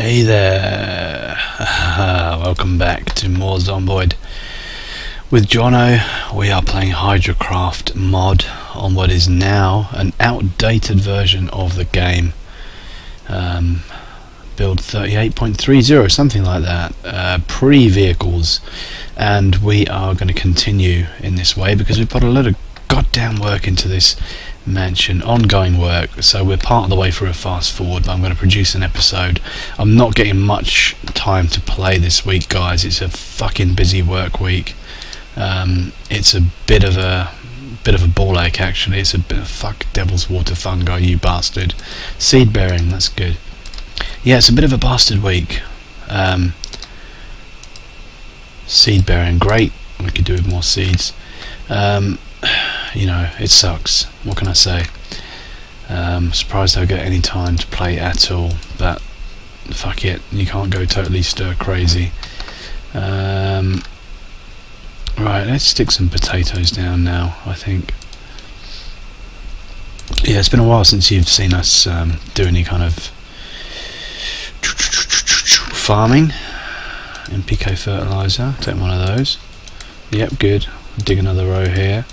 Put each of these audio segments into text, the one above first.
Hey there, welcome back to more Zomboid with Jonno. We are playing Hydrocraft mod on what is now an outdated version of the game, build 38.30, something like that, pre-vehicles, and we are going to continue in this way because we've put a lot of goddamn work into this mansion, ongoing work, so we're part of the way through a fast forward, but I'm going to produce an episode. I'm not getting much time to play this week, guys. It's a fucking busy work week. It's a bit of a ball ache, actually. It's a bit of fuck devil's water fungi, you bastard. Seed bearing, that's good. Yeah, it's a bit of a bastard week. Seed bearing, great. We could do with more seeds. You know, it sucks. What can I say? Surprised I'll get any time to play at all, but fuck it, you can't go totally stir crazy. Right, let's stick some potatoes down now, I think. Yeah, it's been a while since you've seen us do any kind of farming. NPK fertilizer, take one of those. Yep, good. Dig another row here.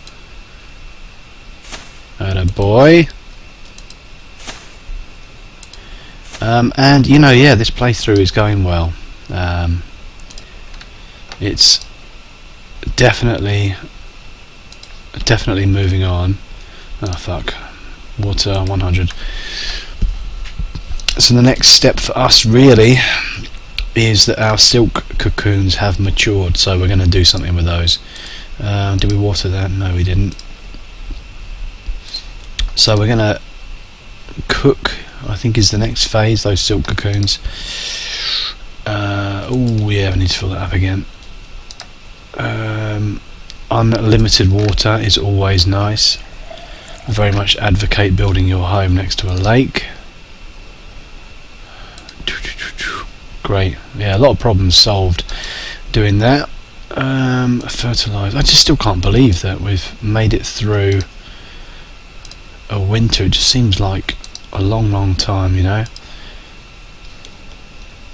Atta boy. And you know, yeah, this playthrough is going well. It's definitely moving on. Oh fuck, water 100. So the next step for us really is that our silk cocoons have matured, so we're going to do something with those. Did we water that? No, we didn't. So we're going to cook, I think is the next phase, those silk cocoons. Oh yeah, we need to fill that up again. Unlimited water is always nice. Very much advocate building your home next to a lake. Great, yeah, a lot of problems solved doing that. Fertilizer, I just still can't believe that we've made it through a winter. It just seems like a long time, you know.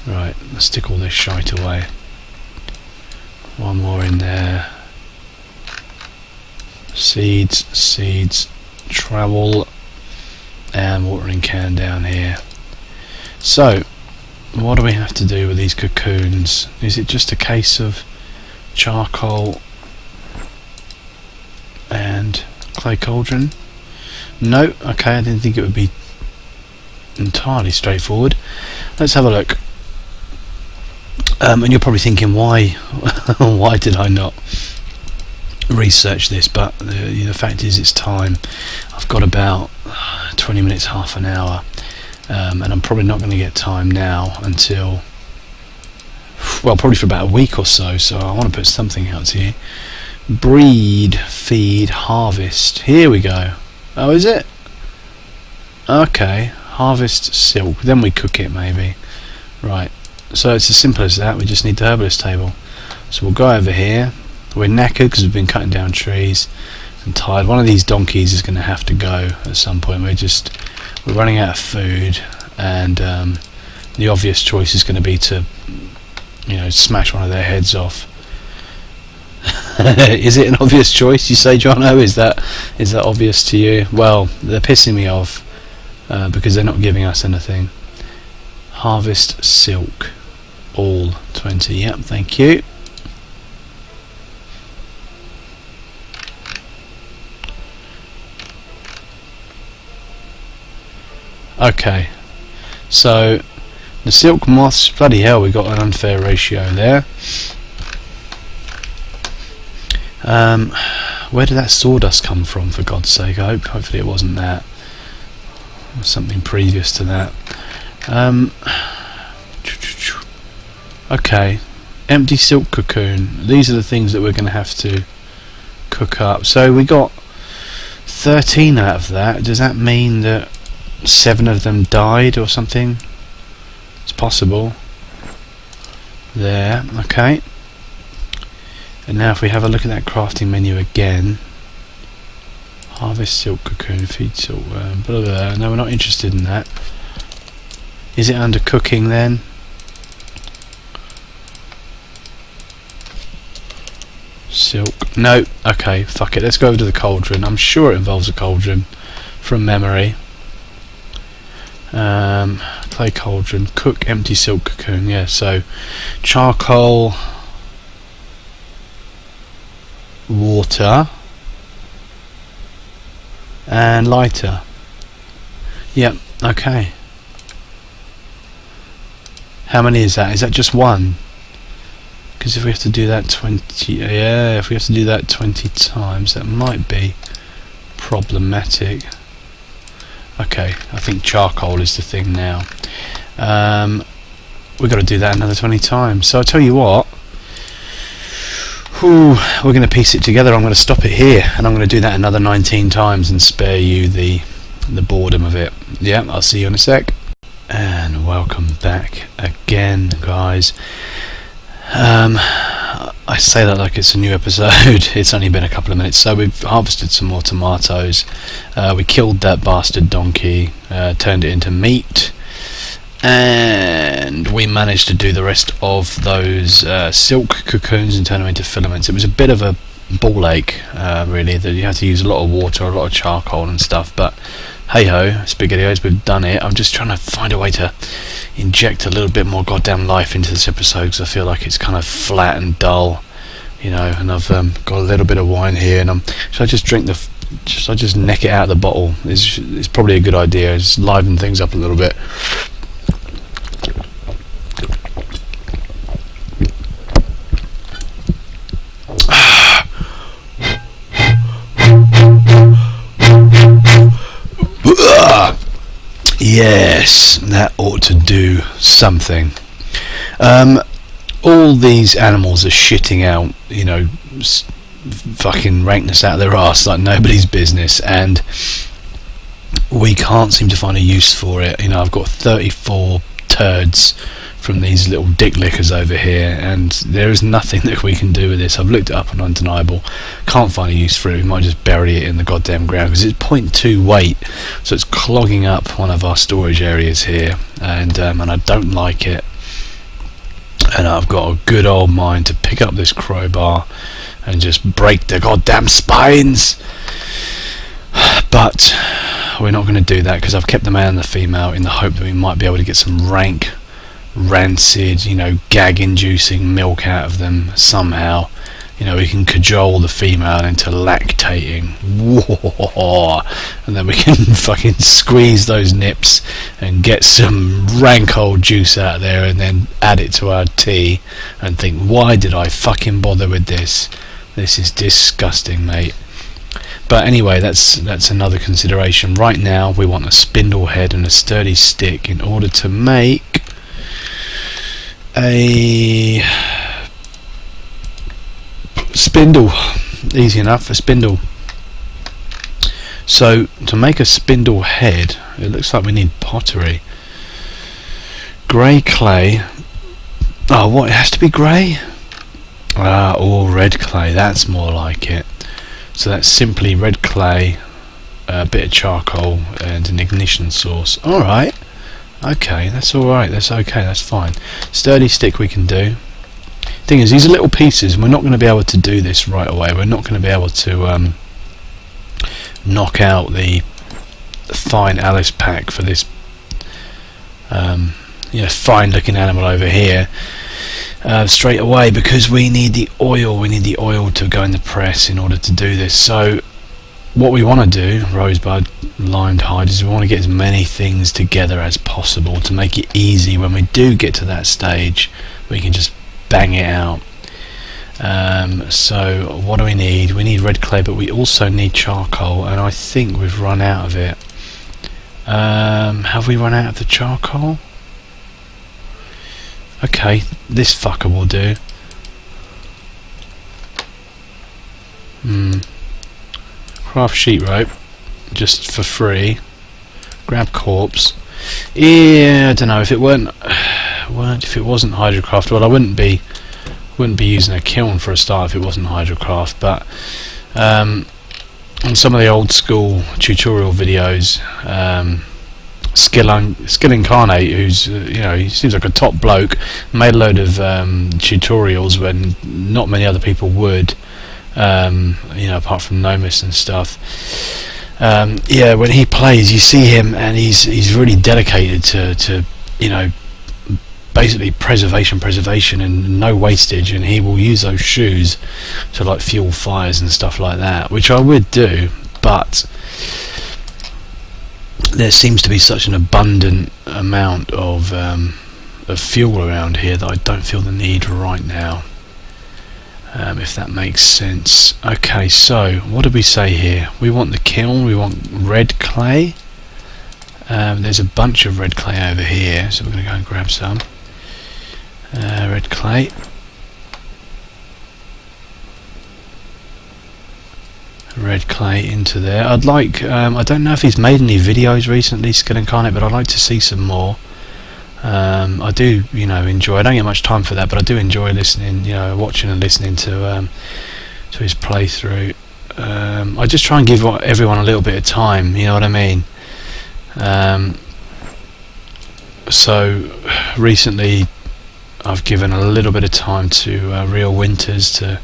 Right, let's stick all this shite away. One more in there. Seeds, travel, and watering can down here. So what do we have to do with these cocoons? Is it just a case of charcoal and clay cauldron? No, okay, I didn't think it would be entirely straightforward. Let's have a look. And you're probably thinking, why why did I not research this? But the fact is, it's time. I've got about 20 minutes, half an hour, and I'm probably not going to get time now until, well, probably for about a week or so. So I want to put something out here. Breed, feed, harvest. Here we go. Oh, is it? Okay, harvest silk, then we cook it maybe. Right, so it's as simple as that. We just need the herbalist table. So we'll go over here. We're knackered because we've been cutting down trees and tired. One of these donkeys is going to have to go at some point. We're running out of food, and the obvious choice is going to be to, you know, smash one of their heads off. Is it an obvious choice, you say, Jonno? Is that obvious to you? Well, they're pissing me off because they're not giving us anything. Harvest silk, all 20. Yep, thank you. Okay, so the silk moths, bloody hell, we got an unfair ratio there. Where did that sawdust come from, for God's sake? Hopefully it wasn't that. Or something previous to that. Okay, empty silk cocoon. These are the things that we're going to have to cook up. So we got 13 out of that. Does that mean that 7 of them died or something? It's possible. There, okay. And now if we have a look at that crafting menu again, harvest silk cocoon, feed silk worm, blah, blah, blah. No, we're not interested in that. Is it under cooking then? No, okay, fuck it, let's go over to the cauldron. I'm sure it involves a cauldron from memory. Clay cauldron, cook empty silk cocoon. Yeah, so charcoal, water, and lighter. Yep, okay. How many is that? Is that just one? Because if we have to do that 20, yeah, if we have to do that 20 times, that might be problematic. Okay, I think charcoal is the thing now. We've got to do that another 20 times. So I tell you what, we're going to piece it together. I'm going to stop it here, and I'm going to do that another 19 times and spare you the boredom of it. Yeah, I'll see you in a sec. And welcome back again, guys. I say that like it's a new episode. It's only been a couple of minutes. So we've harvested some more tomatoes. We killed that bastard donkey, turned it into meat, and we managed to do the rest of those silk cocoons and turn them into filaments. It was a bit of a ball ache, really, that you had to use a lot of water, a lot of charcoal and stuff, but hey ho, SpaghettiOs, we've done it. I'm just trying to find a way to inject a little bit more goddamn life into this episode, because I feel like it's kind of flat and dull, you know. And I've got a little bit of wine here, and should I just drink should I just neck it out of the bottle? It's probably a good idea. Just liven things up a little bit. Yes, that ought to do something. All these animals are shitting out, you know, fucking rankness out their arse like nobody's business, and we can't seem to find a use for it. You know, I've got 34 turds from these little dick lickers over here, and there is nothing that we can do with this. I've looked it up on Undeniable, can't find a use for it. We might just bury it in the goddamn ground, because it's 0.2 weight, so it's clogging up one of our storage areas here, and I don't like it. And I've got a good old mind to pick up this crowbar and just break the goddamn spines, but we're not going to do that, because I've kept the male and the female in the hope that we might be able to get some rank, rancid, you know, gag-inducing milk out of them somehow. You know, we can cajole the female into lactating. Whoa. And then we can fucking squeeze those nips and get some rank old juice out of there, and then add it to our tea and think, why did I fucking bother with this? This is disgusting, mate. But anyway, that's another consideration. Right now we want a spindle head and a sturdy stick in order to make a spindle. Easy enough, a spindle. So to make a spindle head, it looks like we need pottery, grey clay. Oh, what, it has to be grey? Or red clay, that's more like it. So that's simply red clay, a bit of charcoal, and an ignition source. Alright, okay, that's alright, that's okay, that's fine. Sturdy stick we can do. Thing is, these are little pieces, and we're not going to be able to do this right away. We're not going to be able to knock out the fine Alice pack for this fine looking animal over here straight away, because we need the oil. We need the oil to go in the press in order to do this. So what we want to do, Rosebud, Limed Hide, is we want to get as many things together as possible to make it easy when we do get to that stage. We can just bang it out. So what do we need? We need red clay, but we also need charcoal, and I think we've run out of it. Have we run out of the charcoal? Okay, this fucker will do. Craft sheet rope, just for free. Grab corpse. Yeah, I don't know, if it wasn't Hydrocraft, well, I wouldn't be using a kiln for a start if it wasn't Hydrocraft. But on some of the old school tutorial videos, Skill Incarnate, who's he seems like a top bloke, made a load of tutorials when not many other people would, You know, apart from Nomis and stuff. Yeah, when he plays, you see him, and he's really dedicated to you know, basically preservation and no wastage, and he will use those shoes to like fuel fires and stuff like that, which I would do, but there seems to be such an abundant amount of fuel around here that I don't feel the need right now, if that makes sense. Okay, so what did we say here? We want the kiln, we want red clay. There's a bunch of red clay over here, so we're going to go and grab some red clay. Red clay into there. I'd like, I don't know if he's made any videos recently, Skill Incarnate, but I'd like to see some more. I do, you know, enjoy, I don't get much time for that, but I do enjoy listening, you know, watching and listening to his playthrough. I just try and give everyone a little bit of time, you know what I mean? So recently I've given a little bit of time to Real Winters to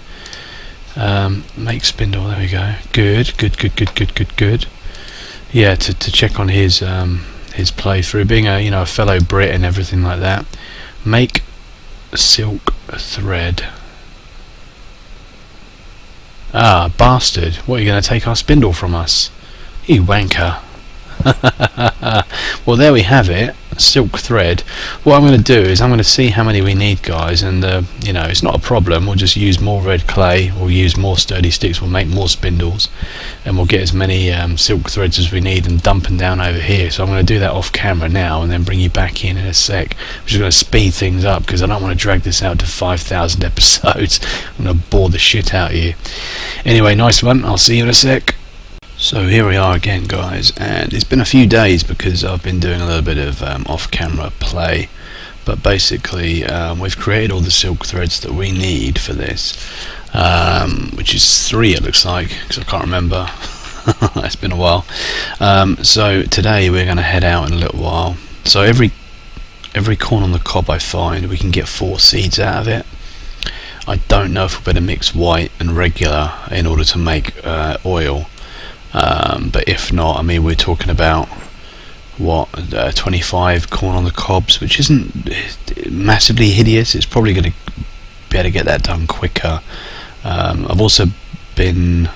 make spindle. There we go. Good. Yeah, to check on his playthrough, being a, you know, a fellow Brit and everything like that. Make silk thread. Ah, bastard! What, are you going to take our spindle from us? You wanker! Well, there we have it, silk thread. What I'm going to do is I'm going to see how many we need, guys, and you know, it's not a problem. We'll just use more red clay, we'll use more sturdy sticks, we'll make more spindles, and we'll get as many silk threads as we need and dump them down over here. So I'm going to do that off camera now and then bring you back in a sec. I'm just going to speed things up because I don't want to drag this out to 5,000 episodes. I'm going to bore the shit out of you. Anyway, nice one, I'll see you in a sec. So here we are again, guys, and it's been a few days because I've been doing a little bit of off-camera play, but basically we've created all the silk threads that we need for this, which is 3 it looks like, because I can't remember. It's been a while. So today we're going to head out in a little while. So every corn on the cob I find, we can get 4 seeds out of it. I don't know if we better mix white and regular in order to make oil. But if not, I mean, we're talking about what, 25 corn on the cobs, which isn't massively hideous. It's probably going to be able to get that done quicker. I've also been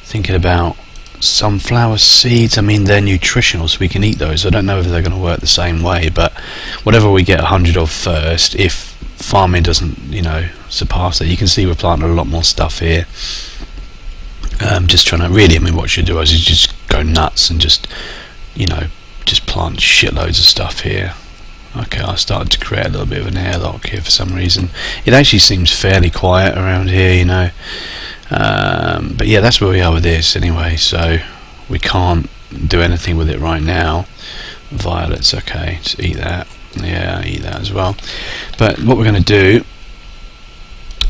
thinking about sunflower seeds. I mean, they're nutritional, so we can eat those. I don't know if they're going to work the same way, but whatever we get 100 of first, if farming doesn't, you know, surpass that. You can see we're planting a lot more stuff here. Just trying to really, I mean, what should do is just go nuts and just, you know, just plant shitloads of stuff here. Okay, I started to create a little bit of an airlock here for some reason. It actually seems fairly quiet around here, you know. But yeah, that's where we are with this anyway, so we can't do anything with it right now. Violets, okay, just eat that. Yeah, eat that as well. But what we're going to do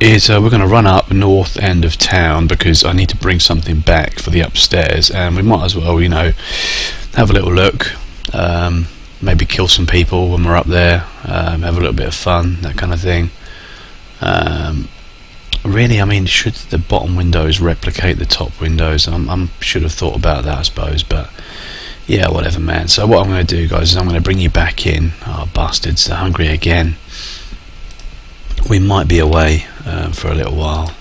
is we're going to run up north end of town because I need to bring something back for the upstairs, and we might as well, you know, have a little look, maybe kill some people when we're up there, have a little bit of fun, that kind of thing. Really, I mean, should the bottom windows replicate the top windows? I should have thought about that, I suppose, but yeah, whatever, man. So what I'm going to do, guys, is I'm going to bring you back in. Oh, bastards, they're hungry again. We might be away for a little while,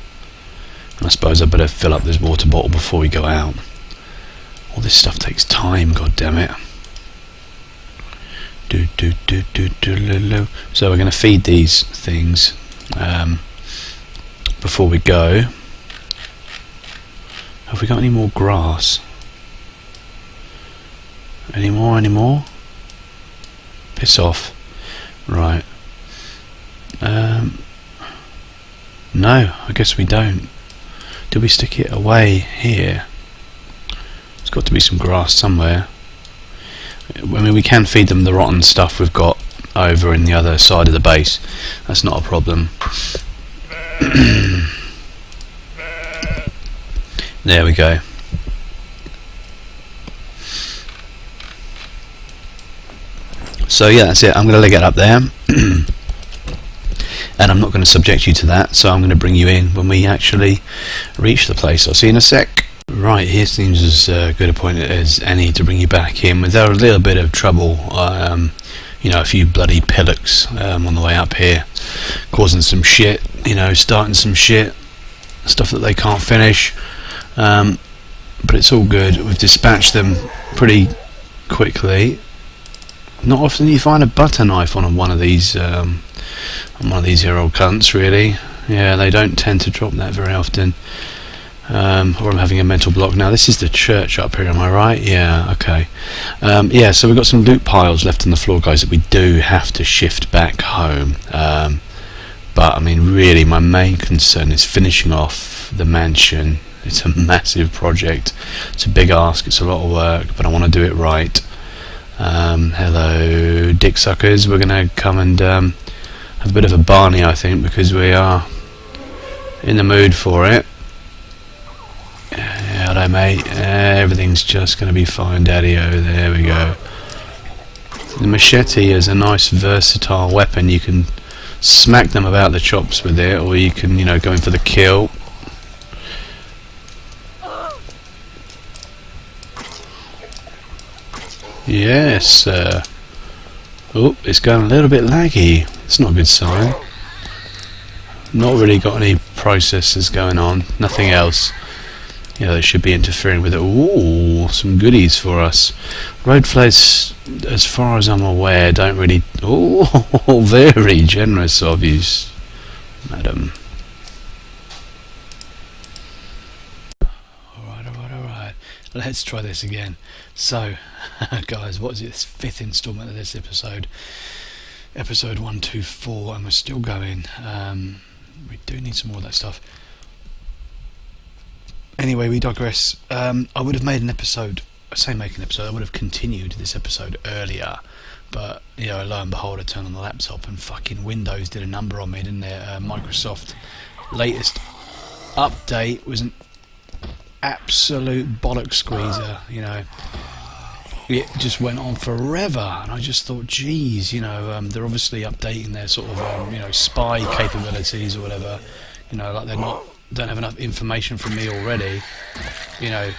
and I suppose I better fill up this water bottle before we go out. All this stuff takes time, god damn it. So we're going to feed these things before we go. Have we got any more grass? Any more? Piss off. Right. No, I guess we don't. Do we stick it away here? There's got to be some grass somewhere. I mean, we can feed them the rotten stuff we've got over in the other side of the base. That's not a problem. There we go. So yeah, that's it. I'm going to leg it up there. and I'm not going to subject you to that, so I'm going to bring you in when we actually reach the place. I'll see you in a sec. Right, here seems as good a point as any to bring you back in without a little bit of trouble. You know, a few bloody pillocks on the way up here, causing some shit, you know, starting some shit, stuff that they can't finish, but it's all good. We've dispatched them pretty quickly. Not often you find a butter knife on one of these here old cunts, really. Yeah, they don't tend to drop that very often. Or I'm having a mental block now. This is the church up here, am I right? Yeah, okay. Yeah, so we've got some loot piles left on the floor, guys, that we do have to shift back home. But I mean, really, my main concern is finishing off the mansion. It's a massive project. It's a big ask. It's a lot of work, but I want to do it right. Hello, dick suckers. We're going to come and have a bit of a Barney, I think, because we are in the mood for it. Hello, mate. Everything's just going to be fine, daddy-o. There we go. The machete is a nice versatile weapon. You can smack them about the chops with it, or you can, you know, go in for the kill. Yes. Oh, it's going a little bit laggy. It's not a good sign. Not really got any processors going on. Nothing else. Yeah, they should be interfering with it. Ooh, some goodies for us. Road flares, as far as I'm aware, don't really... Oh, very generous of you, madam. Alright. Let's try this again. So, guys, what is it? This 5th instalment of this episode. Episode 124, and we're still going. We do need some more of that stuff. Anyway, we digress. I would have made an episode, I say make an episode, I would have continued this episode earlier, but, you know, lo and behold, I turned on the laptop and fucking Windows did a number on me, didn't it? Microsoft latest update was an absolute bollock squeezer, you know. It just went on forever, and I just thought, geez, you know, they're obviously updating their sort of, you know, spy capabilities or whatever, you know, like don't have enough information from me already, you know,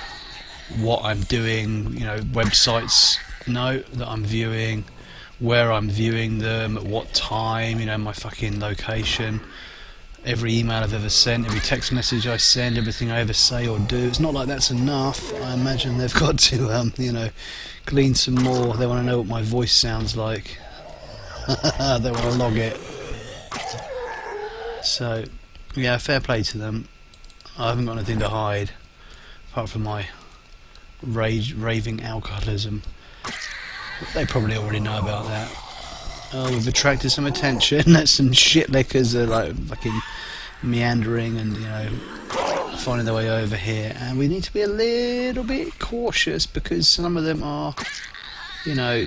what I'm doing, you know, websites know that I'm viewing, where I'm viewing them, at what time, you know, my fucking location, every email I've ever sent, every text message I send, everything I ever say or do. It's not like that's enough. I imagine they've got to, you know, glean some more. They want to know what my voice sounds like. They want to log it. So, yeah, fair play to them. I haven't got anything to hide, apart from my raving alcoholism. They probably already know about that. Oh, we've attracted some attention. That's some shit lickers are like fucking meandering and, you know, finding their way over here. And we need to be a little bit cautious because some of them are, you know,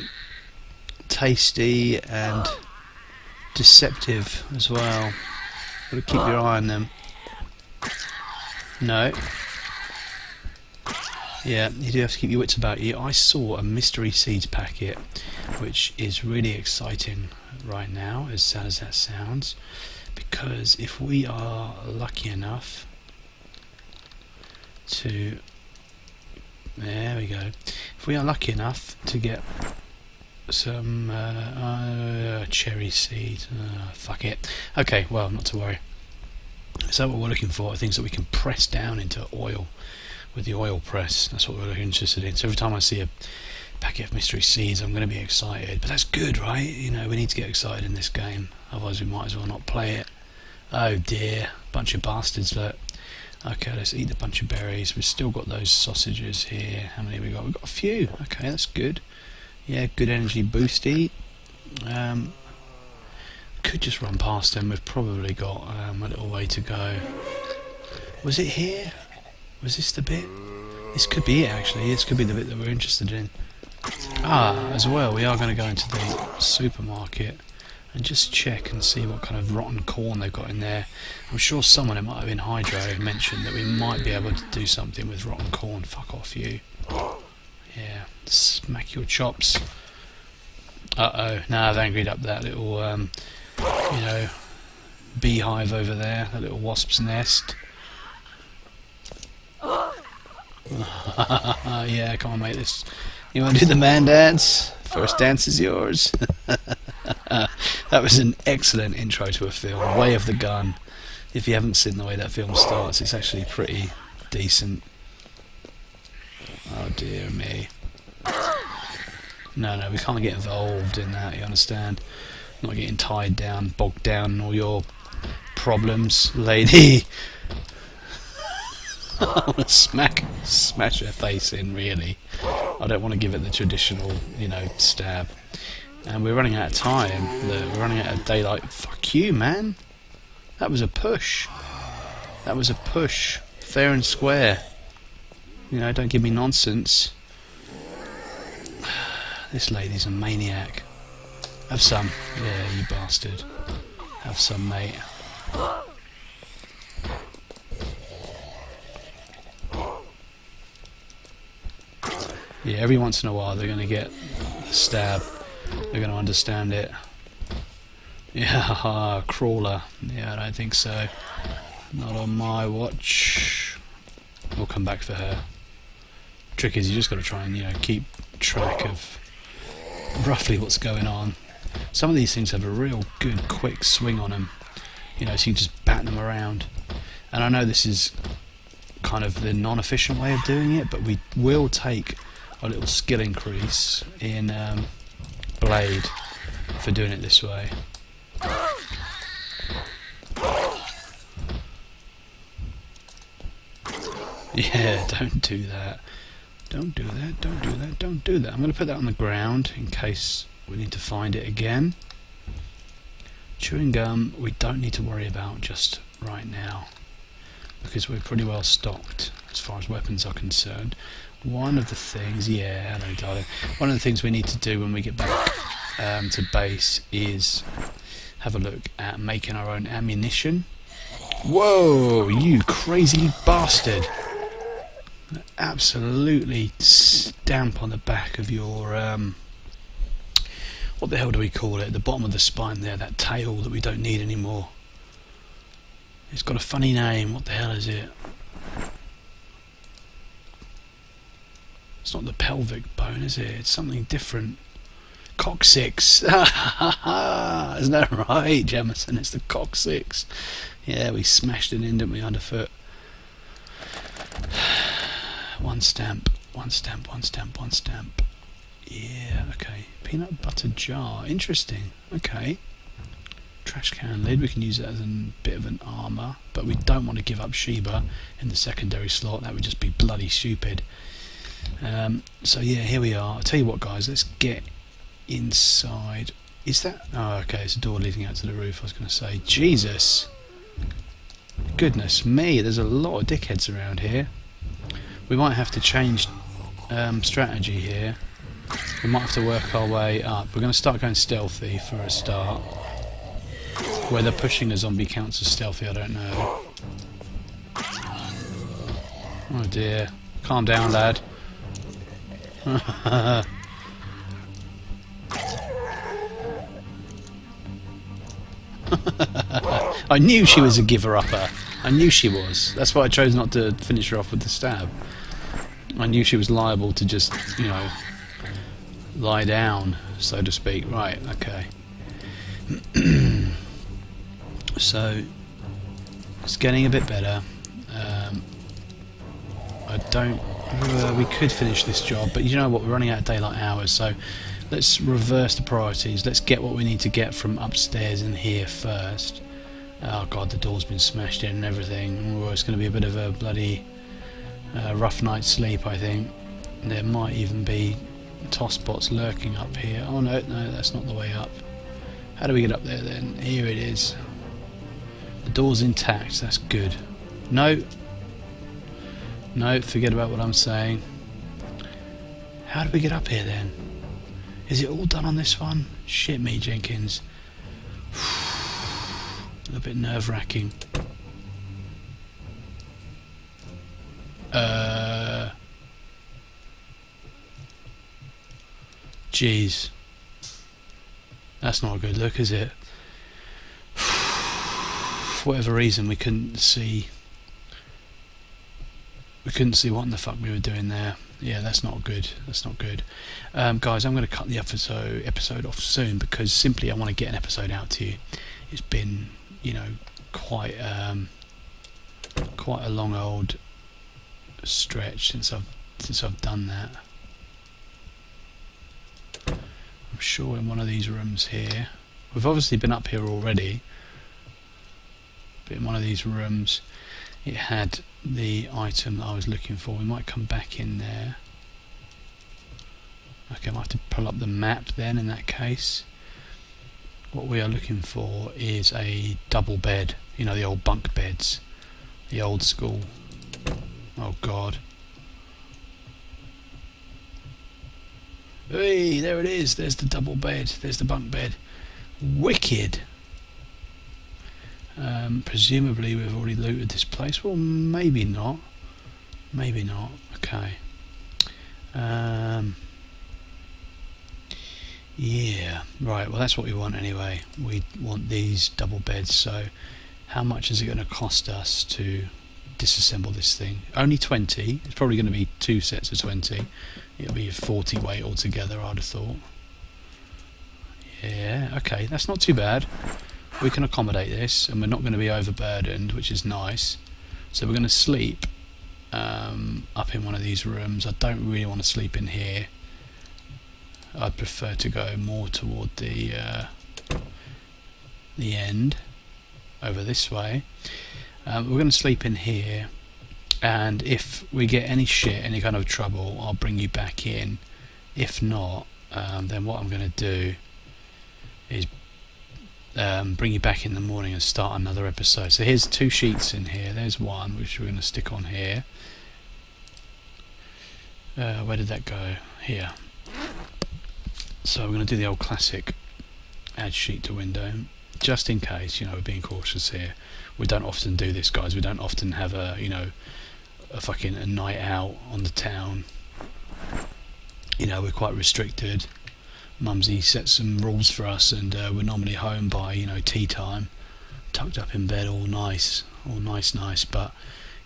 tasty and deceptive as well. Got to keep your eye on them. No. Yeah, you do have to keep your wits about you. I saw a mystery seeds packet, which is really exciting right now, as sad as that sounds, because if we are lucky enough to... There we go. If we are lucky enough to get some cherry seed, fuck it. Okay, well, not to worry. So what we're looking for are things that we can press down into oil with the oil press. That's what we're interested in. So every time I see a packet of mystery seeds, I'm going to be excited. But that's good, right? You know, we need to get excited in this game. Otherwise we might as well not play it. Oh dear, bunch of bastards, look. Okay, let's eat the bunch of berries. We've still got those sausages here. How many have we got? We've got a few. Okay, that's good. Yeah, good energy boosty. Could just run past them. We've probably got a little way to go. Was it here? Was this the bit? This could be it, actually. This could be the bit that we're interested in. Ah, as well, we are going to go into the supermarket and just check and see what kind of rotten corn they've got in there. I'm sure someone, it might have been Hydro, mentioned that we might be able to do something with rotten corn. Fuck off, you. Yeah, smack your chops. Uh-oh, now I've angried up that little, you know, beehive over there, a little wasp's nest. Yeah, come on mate, you want to do the man dance? First dance is yours. That was an excellent intro to a film, Way of the Gun. If you haven't seen the way that film starts, it's actually pretty decent. Oh dear me. No, we can't get involved in that, you understand? Not getting tied down, bogged down in all your problems, lady. I want to smash her face in, really. I don't want to give it the traditional, stab. And we're running out of time. We're running out of daylight. Fuck you, man. That was a push. That was a push. Fair and square. Don't give me nonsense. This lady's a maniac. Have some. Yeah, you bastard. Have some, mate. Yeah, every once in a while they're going to get a stab. They're going to understand it. Yeah, crawler. Yeah, I don't think so. Not on my watch. We'll come back for her. Trick is you just got to try and keep track of roughly what's going on. Some of these things have a real good quick swing on them. So you can just bat them around. And I know this is kind of the non-efficient way of doing it, but we will take a little skill increase in Blade for doing it this way. Yeah, don't do that. Don't do that, don't do that, don't do that. I'm going to put that on the ground in case we need to find it again. Chewing gum we don't need to worry about just right now, because we're pretty well stocked as far as weapons are concerned. One of the things, yeah, hello darling, one of the things we need to do when we get back to base is have a look at making our own ammunition. Whoa, you crazy bastard! Absolutely stamp on the back of your what the hell do we call it? The bottom of the spine there, that tail that we don't need anymore. It's got a funny name. What the hell is it? It's not the pelvic bone, is it? It's something different. Coccyx. Isn't that right, Jamison? It's the coccyx. Yeah, we smashed it in, didn't we, underfoot? One stamp, one stamp, one stamp, one stamp. Yeah, okay. Peanut butter jar. Interesting. Okay. Trash can lid. We can use that as a bit of an armour, but we don't want to give up Sheba in the secondary slot. That would just be bloody stupid. So yeah, here we are. I'll tell you what, guys. Let's get inside. Is that... Oh, okay. It's a door leading out to the roof. I was going to say. Jesus. Goodness me. There's a lot of dickheads around here. We might have to change strategy here. We might have to work our way up. We're going to start going stealthy for a start. Whether pushing a zombie counts as stealthy, I don't know. Oh dear. Calm down, lad. I knew she was a giver-upper. I knew she was. That's why I chose not to finish her off with the stab. I knew she was liable to just, lie down, so to speak. Right, okay. So, it's getting a bit better. I don't... we could finish this job, but you know what, we're running out of daylight hours, so let's reverse the priorities. Let's get what we need to get from upstairs and here first. Oh god, the door's been smashed in and everything. Oh, it's going to be a bit of a bloody rough night's sleep, I think. There might even be tossbots lurking up here. Oh no, that's not the way up. How do we get up there then? Here it is. The door's intact, that's good. No, forget about what I'm saying. How do we get up here then? Is it all done on this one? Shit me, Jenkins. A little bit nerve-wracking. Jeez. That's not a good look, is it? for whatever reason we couldn't see what in the fuck we were doing there. Yeah, that's not good. That's not good. Guys, I'm going to cut the episode off soon because simply I want to get an episode out to you. It's been, you know, quite a long old stretch since I've done that. I'm sure in one of these rooms here, we've obviously been up here already, but in one of these rooms it had the item that I was looking for. We might come back in there. Okay, I might have to pull up the map then in that case. What we are looking for is a double bed, you know, the old bunk beds, the old school. Oh god. Hey, there it is, there's the double bed, there's the bunk bed. Wicked! Presumably we've already looted this place. Well, maybe not. Maybe not. Okay. Yeah. Right. Well, that's what we want anyway. We want these double beds. So, how much is it going to cost us to disassemble this thing? Only 20. It's probably going to be 2 sets of 20. It'll be 40 weight altogether, I'd have thought. Yeah. Okay. That's not too bad. We can accommodate this, and we're not going to be overburdened, which is nice. So we're going to sleep up in one of these rooms. I don't really want to sleep in here. I'd prefer to go more toward the end, over this way. We're going to sleep in here, and if we get any kind of trouble, I'll bring you back in. If not, then what I'm going to do is bring you back in the morning and start another episode. So here's 2 sheets in here. There's one which we're going to stick on here. Where did that go? Here. So we're going to do the old classic add sheet to window, just in case, you know, we're being cautious here. We don't often do this, guys. We don't often have a, you know, a night out on the town. You know, we're quite restricted. Mumsy set some rules for us, and we're normally home by, you know, tea time, tucked up in bed, all nice. But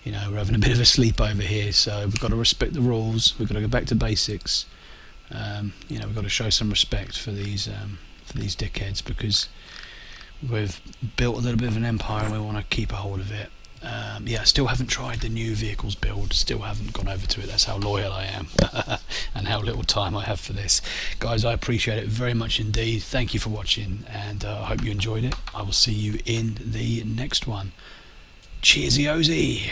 you know, we're having a bit of a sleepover here, so we've got to respect the rules. We've got to go back to basics. You know, we've got to show some respect for these dickheads, because we've built a little bit of an empire and we want to keep a hold of it. Yeah, I still haven't tried the new vehicles build, still haven't gone over to it. That's how loyal I am and how little time I have for this. Guys, I appreciate it very much indeed. Thank you for watching, and I hope you enjoyed it. I will see you in the next one. Cheersy-ozy!